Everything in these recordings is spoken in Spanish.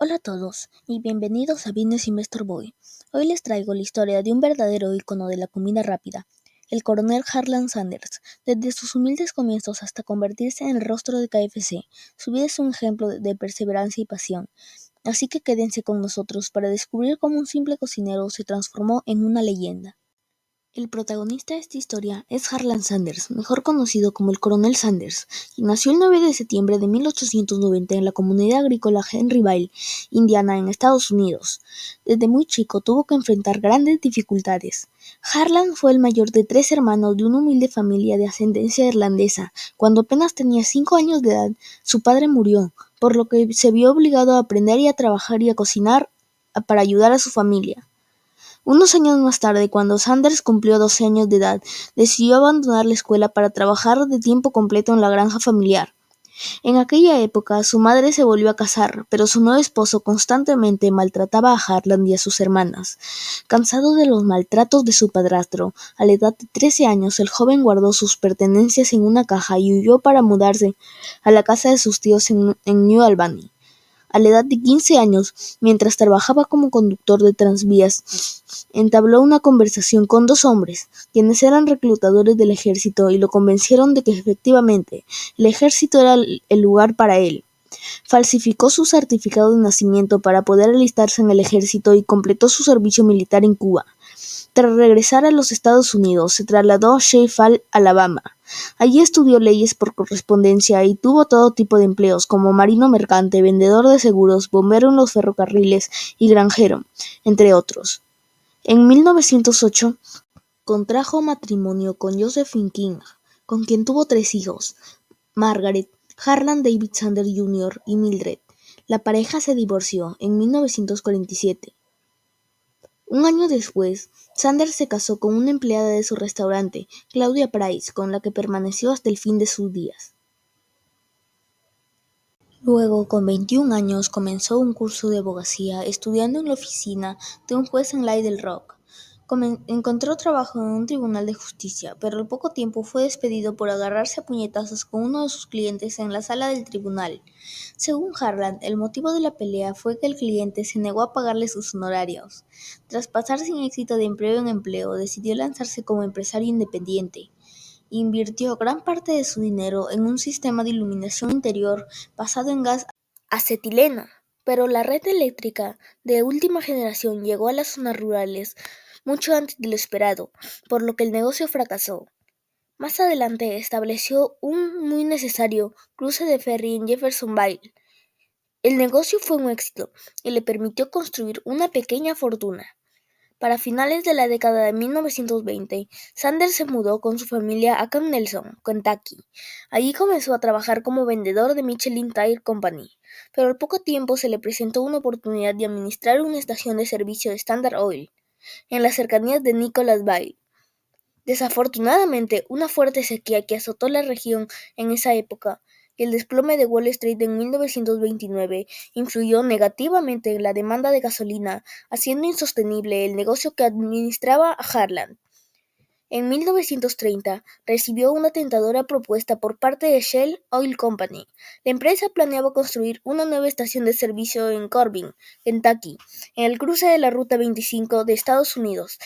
Hola a todos y bienvenidos a Business Investor Boy. Hoy les traigo la historia de un verdadero ícono de la comida rápida, el coronel Harlan Sanders. Desde sus humildes comienzos hasta convertirse en el rostro de KFC, su vida es un ejemplo de perseverancia y pasión. Así que quédense con nosotros para descubrir cómo un simple cocinero se transformó en una leyenda. El protagonista de esta historia es Harlan Sanders, mejor conocido como el Coronel Sanders, quien nació el 9 de septiembre de 1890 en la comunidad agrícola Henryville, Indiana, en Estados Unidos. Desde muy chico tuvo que enfrentar grandes dificultades. Harlan fue el mayor de 3 hermanos de una humilde familia de ascendencia irlandesa. Cuando apenas tenía 5 años de edad, su padre murió, por lo que se vio obligado a aprender y a trabajar y a cocinar para ayudar a su familia. Unos años más tarde, cuando Sanders cumplió 12 años de edad, decidió abandonar la escuela para trabajar de tiempo completo en la granja familiar. En aquella época, su madre se volvió a casar, pero su nuevo esposo constantemente maltrataba a Harlan y a sus hermanas. Cansado de los maltratos de su padrastro, a la edad de 13 años, el joven guardó sus pertenencias en una caja y huyó para mudarse a la casa de sus tíos en New Albany. A la edad de 15 años, mientras trabajaba como conductor de tranvías, entabló una conversación con 2 hombres, quienes eran reclutadores del ejército, y lo convencieron de que efectivamente el ejército era el lugar para él. Falsificó su certificado de nacimiento para poder alistarse en el ejército y completó su servicio militar en Cuba. Tras regresar a los Estados Unidos, se trasladó a Sheffield, Alabama. Allí estudió leyes por correspondencia y tuvo todo tipo de empleos como marino mercante, vendedor de seguros, bombero en los ferrocarriles y granjero, entre otros. En 1908 contrajo matrimonio con Josephine King, con quien tuvo 3 hijos: Margaret, Harlan David Sanders Jr. y Mildred. La pareja se divorció en 1947. Un año después, Sanders se casó con una empleada de su restaurante, Claudia Price, con la que permaneció hasta el fin de sus días. Luego, con 21 años, comenzó un curso de abogacía, estudiando en la oficina de un juez en Little Rock. Encontró trabajo en un tribunal de justicia, pero al poco tiempo fue despedido por agarrarse a puñetazos con uno de sus clientes en la sala del tribunal. Según Harlan, el motivo de la pelea fue que el cliente se negó a pagarle sus honorarios. Tras pasar sin éxito de empleo en empleo, decidió lanzarse como empresario independiente. Invirtió gran parte de su dinero en un sistema de iluminación interior basado en gas acetileno, pero la red eléctrica de última generación llegó a las zonas rurales mucho antes de lo esperado, por lo que el negocio fracasó. Más adelante estableció un muy necesario cruce de ferry en Jeffersonville. El negocio fue un éxito y le permitió construir una pequeña fortuna. Para finales de la década de 1920, Sanders se mudó con su familia a Camp Nelson, Kentucky. Allí comenzó a trabajar como vendedor de Michelin Tire Company, pero al poco tiempo se le presentó una oportunidad de administrar una estación de servicio de Standard Oil, en las cercanías de Nicholasville. Desafortunadamente, una fuerte sequía que azotó la región en esa época y el desplome de Wall Street en 1929 influyó negativamente en la demanda de gasolina, haciendo insostenible el negocio que administraba Harlan. En 1930 recibió una tentadora propuesta por parte de Shell Oil Company. La empresa planeaba construir una nueva estación de servicio en Corbin, Kentucky, en el cruce de la Ruta 25 de Estados Unidos.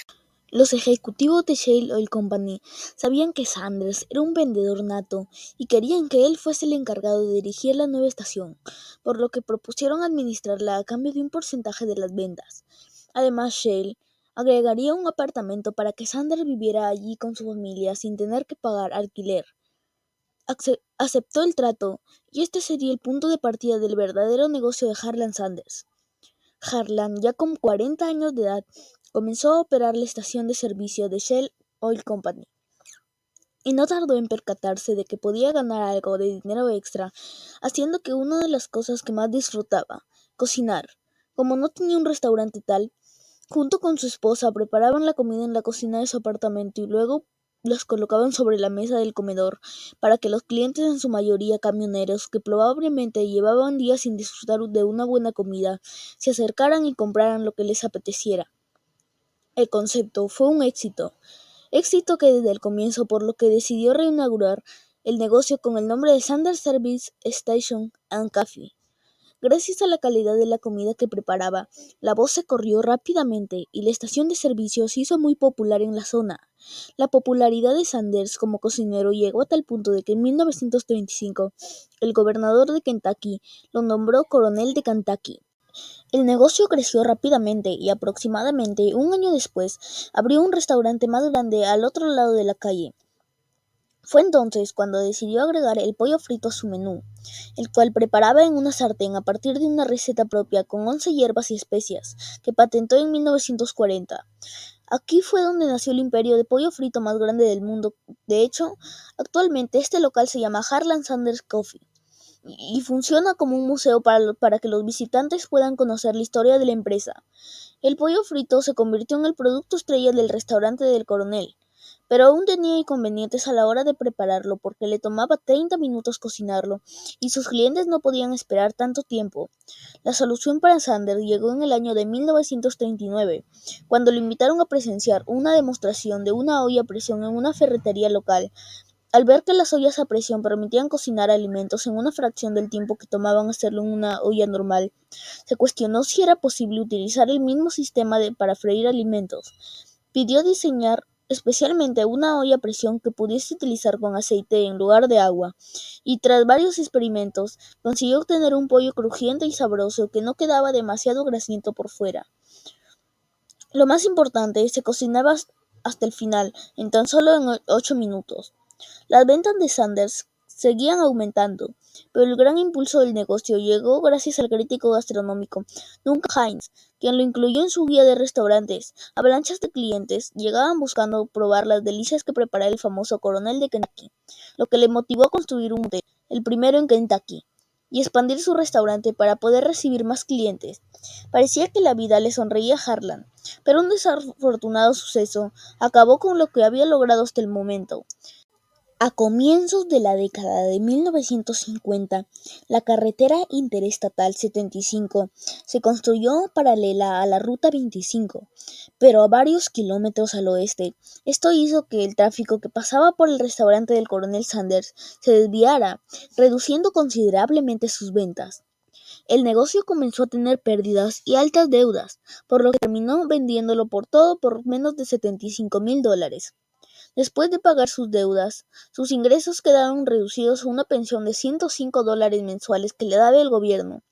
Los ejecutivos de Shell Oil Company sabían que Sanders era un vendedor nato y querían que él fuese el encargado de dirigir la nueva estación, por lo que propusieron administrarla a cambio de un porcentaje de las ventas. Además, Shell agregaría un apartamento para que Sanders viviera allí con su familia sin tener que pagar alquiler. Aceptó el trato, y este sería el punto de partida del verdadero negocio de Harlan Sanders. Harlan, ya con 40 años de edad, comenzó a operar la estación de servicio de Shell Oil Company, y no tardó en percatarse de que podía ganar algo de dinero extra, haciendo que una de las cosas que más disfrutaba, cocinar. Como no tenía un restaurante tal, junto con su esposa preparaban la comida en la cocina de su apartamento y luego las colocaban sobre la mesa del comedor para que los clientes, en su mayoría camioneros, que probablemente llevaban días sin disfrutar de una buena comida, se acercaran y compraran lo que les apeteciera. El concepto fue un éxito que desde el comienzo, por lo que decidió reinaugurar el negocio con el nombre de Sanders Service Station and Coffee. Gracias a la calidad de la comida que preparaba, la voz se corrió rápidamente y la estación de servicio se hizo muy popular en la zona. La popularidad de Sanders como cocinero llegó a tal punto de que en 1935 el gobernador de Kentucky lo nombró coronel de Kentucky. El negocio creció rápidamente y aproximadamente un año después abrió un restaurante más grande al otro lado de la calle. Fue entonces cuando decidió agregar el pollo frito a su menú, el cual preparaba en una sartén a partir de una receta propia con 11 hierbas y especias, que patentó en 1940. Aquí fue donde nació el imperio de pollo frito más grande del mundo. De hecho, actualmente este local se llama Harlan Sanders Coffee y funciona como un museo para que los visitantes puedan conocer la historia de la empresa. El pollo frito se convirtió en el producto estrella del restaurante del coronel, pero aún tenía inconvenientes a la hora de prepararlo porque le tomaba 30 minutos cocinarlo y sus clientes no podían esperar tanto tiempo. La solución para Sanders llegó en el año de 1939, cuando lo invitaron a presenciar una demostración de una olla a presión en una ferretería local. Al ver que las ollas a presión permitían cocinar alimentos en una fracción del tiempo que tomaban hacerlo en una olla normal, se cuestionó si era posible utilizar el mismo sistema para freír alimentos. Pidió diseñar especialmente una olla a presión que pudiese utilizar con aceite en lugar de agua, y tras varios experimentos consiguió obtener un pollo crujiente y sabroso que no quedaba demasiado grasiento por fuera. Lo más importante, se cocinaba hasta el final, en tan solo 8 minutos. Las ventas de Sanders seguían aumentando, pero el gran impulso del negocio llegó gracias al crítico gastronómico Duncan Hines, quien lo incluyó en su guía de restaurantes. Avalanchas de clientes llegaban buscando probar las delicias que preparaba el famoso coronel de Kentucky, lo que le motivó a construir un hotel, el primero en Kentucky, y expandir su restaurante para poder recibir más clientes. Parecía que la vida le sonreía a Harlan, pero un desafortunado suceso acabó con lo que había logrado hasta el momento. A comienzos de la década de 1950, la carretera interestatal 75 se construyó paralela a la Ruta 25, pero a varios kilómetros al oeste. Esto hizo que el tráfico que pasaba por el restaurante del coronel Sanders se desviara, reduciendo considerablemente sus ventas. El negocio comenzó a tener pérdidas y altas deudas, por lo que terminó vendiéndolo por menos de $75,000. Después de pagar sus deudas, sus ingresos quedaron reducidos a una pensión de $105 mensuales que le daba el gobierno.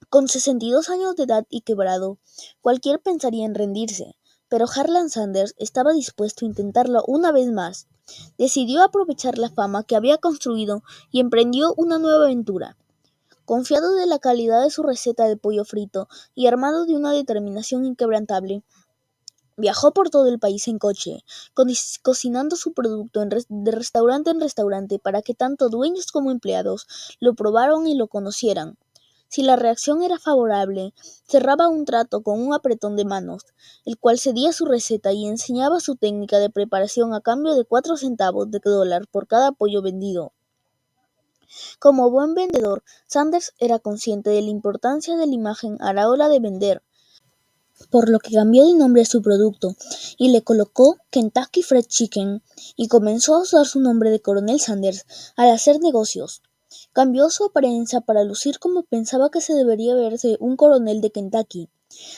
Con 62 años de edad y quebrado, cualquiera pensaría en rendirse, pero Harlan Sanders estaba dispuesto a intentarlo una vez más. Decidió aprovechar la fama que había construido y emprendió una nueva aventura. Confiado de la calidad de su receta de pollo frito y armado de una determinación inquebrantable, viajó por todo el país en coche, cocinando su producto de restaurante en restaurante para que tanto dueños como empleados lo probaran y lo conocieran. Si la reacción era favorable, cerraba un trato con un apretón de manos, el cual cedía su receta y enseñaba su técnica de preparación a cambio de 4 centavos de dólar por cada pollo vendido. Como buen vendedor, Sanders era consciente de la importancia de la imagen a la hora de vender, por lo que cambió de nombre a su producto y le colocó Kentucky Fried Chicken y comenzó a usar su nombre de Coronel Sanders al hacer negocios. Cambió su apariencia para lucir como pensaba que se debería verse un coronel de Kentucky.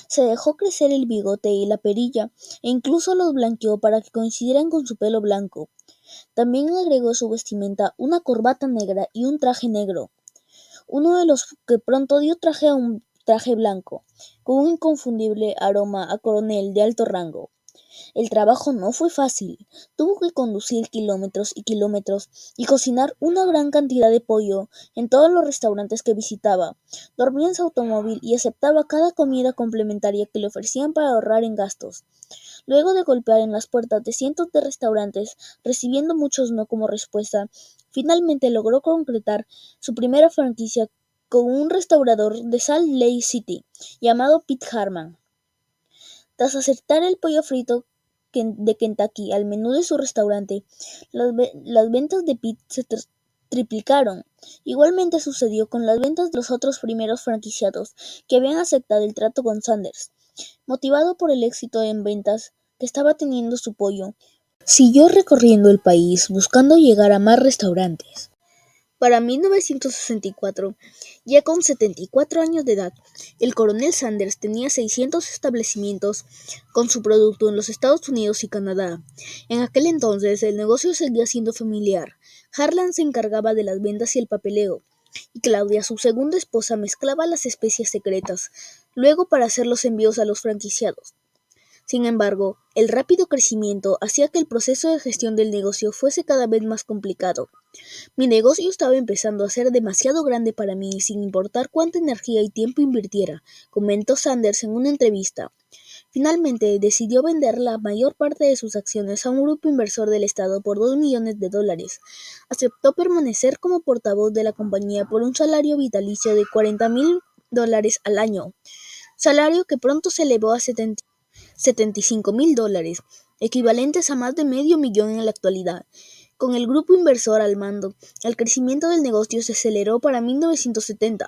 Se dejó crecer el bigote y la perilla e incluso los blanqueó para que coincidieran con su pelo blanco. También agregó a su vestimenta una corbata negra y un traje negro, uno de los que pronto dio traje a un traje blanco, con un inconfundible aroma a coronel de alto rango. El trabajo no fue fácil. Tuvo que conducir kilómetros y kilómetros y cocinar una gran cantidad de pollo en todos los restaurantes que visitaba. Dormía en su automóvil y aceptaba cada comida complementaria que le ofrecían para ahorrar en gastos. Luego de golpear en las puertas de cientos de restaurantes, recibiendo muchos no como respuesta, finalmente logró concretar su primera franquicia con un restaurador de Salt Lake City, llamado Pete Harman. Tras aceptar el pollo frito de Kentucky al menú de su restaurante, las ventas de Pete se triplicaron. Igualmente sucedió con las ventas de los otros primeros franquiciados que habían aceptado el trato con Sanders. Motivado por el éxito en ventas que estaba teniendo su pollo, siguió recorriendo el país buscando llegar a más restaurantes. Para 1964, ya con 74 años de edad, el coronel Sanders tenía 600 establecimientos con su producto en los Estados Unidos y Canadá. En aquel entonces, el negocio seguía siendo familiar. Harlan se encargaba de las ventas y el papeleo, y Claudia, su segunda esposa, mezclaba las especias secretas, luego para hacer los envíos a los franquiciados. Sin embargo, el rápido crecimiento hacía que el proceso de gestión del negocio fuese cada vez más complicado. Mi negocio estaba empezando a ser demasiado grande para mí, sin importar cuánta energía y tiempo invirtiera, comentó Sanders en una entrevista. Finalmente, decidió vender la mayor parte de sus acciones a un grupo inversor del Estado por $2 millones. Aceptó permanecer como portavoz de la compañía por un salario vitalicio de $40,000 al año, salario que pronto se elevó a $75,000, equivalentes a más de $500,000 en la actualidad. Con el grupo inversor al mando, el crecimiento del negocio se aceleró para 1970.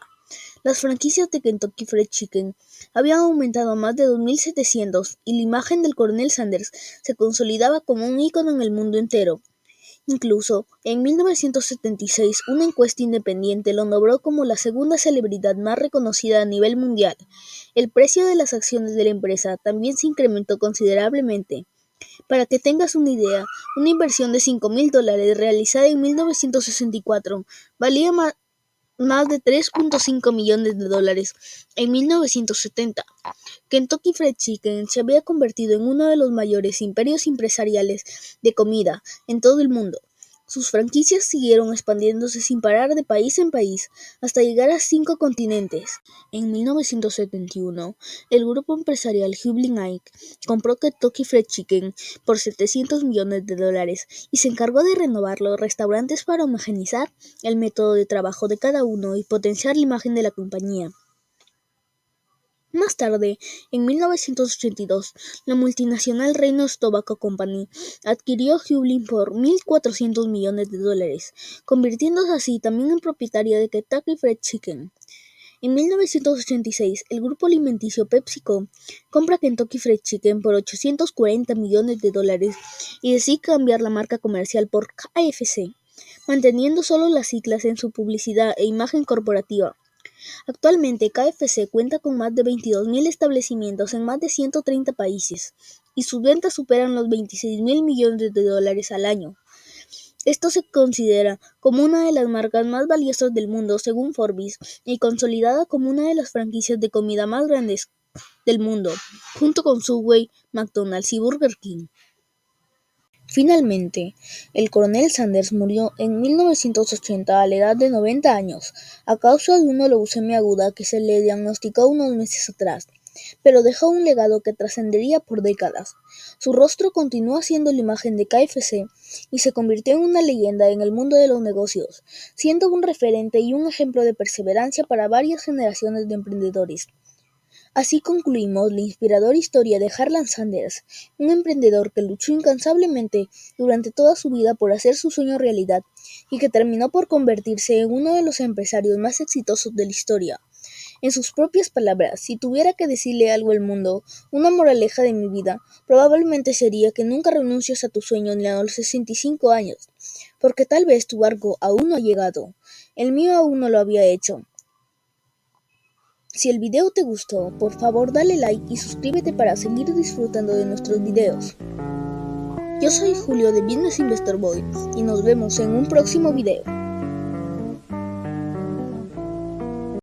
Las franquicias de Kentucky Fried Chicken habían aumentado a más de 2,700 y la imagen del coronel Sanders se consolidaba como un ícono en el mundo entero. Incluso, en 1976, una encuesta independiente lo nombró como la segunda celebridad más reconocida a nivel mundial. El precio de las acciones de la empresa también se incrementó considerablemente. Para que tengas una idea, una inversión de $5,000 realizada en 1964 valía más de $3.5 millones en 1970. Kentucky Fried Chicken se había convertido en uno de los mayores imperios empresariales de comida en todo el mundo. Sus franquicias siguieron expandiéndose sin parar de país en país, hasta llegar a 5 continentes. En 1971, el grupo empresarial Hewlett Inc. compró Kentucky Fried Chicken por $700 millones y se encargó de renovar los restaurantes para homogeneizar el método de trabajo de cada uno y potenciar la imagen de la compañía. Más tarde, en 1982, la multinacional Reynolds Tobacco Company adquirió Hewlett por $1,400 millones, convirtiéndose así también en propietaria de Kentucky Fried Chicken. En 1986, el grupo alimenticio PepsiCo compra Kentucky Fried Chicken por $840 millones y decide cambiar la marca comercial por KFC, manteniendo solo las siglas en su publicidad e imagen corporativa. Actualmente, KFC cuenta con más de 22,000 establecimientos en más de 130 países, y sus ventas superan los $26,000 millones al año. Esto se considera como una de las marcas más valiosas del mundo según Forbes y consolidada como una de las franquicias de comida más grandes del mundo, junto con Subway, McDonald's y Burger King. Finalmente, el coronel Sanders murió en 1980 a la edad de 90 años, a causa de una leucemia aguda que se le diagnosticó unos meses atrás, pero dejó un legado que trascendería por décadas. Su rostro continuó siendo la imagen de KFC y se convirtió en una leyenda en el mundo de los negocios, siendo un referente y un ejemplo de perseverancia para varias generaciones de emprendedores. Así concluimos la inspiradora historia de Harlan Sanders, un emprendedor que luchó incansablemente durante toda su vida por hacer su sueño realidad y que terminó por convertirse en uno de los empresarios más exitosos de la historia. En sus propias palabras, si tuviera que decirle algo al mundo, una moraleja de mi vida, probablemente sería que nunca renuncies a tu sueño ni a los 65 años, porque tal vez tu barco aún no ha llegado. El mío aún no lo había hecho. Si el video te gustó, por favor dale like y suscríbete para seguir disfrutando de nuestros videos. Yo soy Julio de Business Investor Boy y nos vemos en un próximo video.